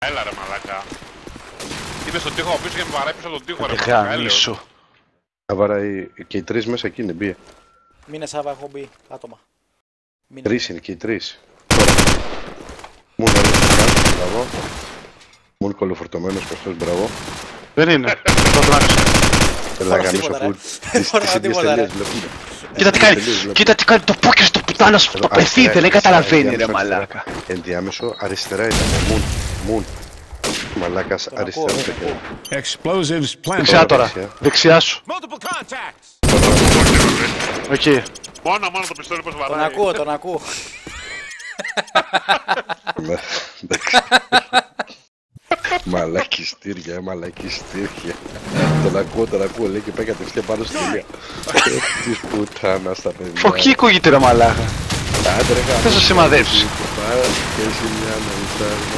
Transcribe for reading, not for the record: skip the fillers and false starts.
έλα ρε μαλάκα. Είναι στον τοίχο πίσω και με βαράει πίσω από τον τοίχο ρε μαλάκα. Γαμίσου. Θα βαράει και οι τρεις μέσα εκεί είναι, μπήκε. Μείνε Σάβα, έχω μπει άτομα. Τρεις είναι και οι τρεις. Μουν μπράβο. Μουν κολοφορτωμένος κοστός, μπράβο. Δεν είναι. Το τράξω. Έλα γαμίσω αφού τις ίδιες τελείες βλέπουμε. Κοίτα τι κάνει, κοίτα τι κάνει το πόκερ στο πουτάνα σου, το παιδί δεν καταλαβαίνει ρε μαλάκα. Ενδιάμεσο αριστερά ήταν, μουν. Μαλάκας αριστερά. Δεξιά τώρα, δεξιά σου. Εκεί. Μόνο το πιστόλι πως βαράει. Τον ακούω. Μαλακιστήρια. Τον ακούω, λέει και πάει κατευθείαν πάνω στη λία. Της πουτάνας τα παιδιά. Φωκή ακούγεται ρε μαλάκα. Θα σε σημαδέψει. Και εσύ μια μελτάρνα.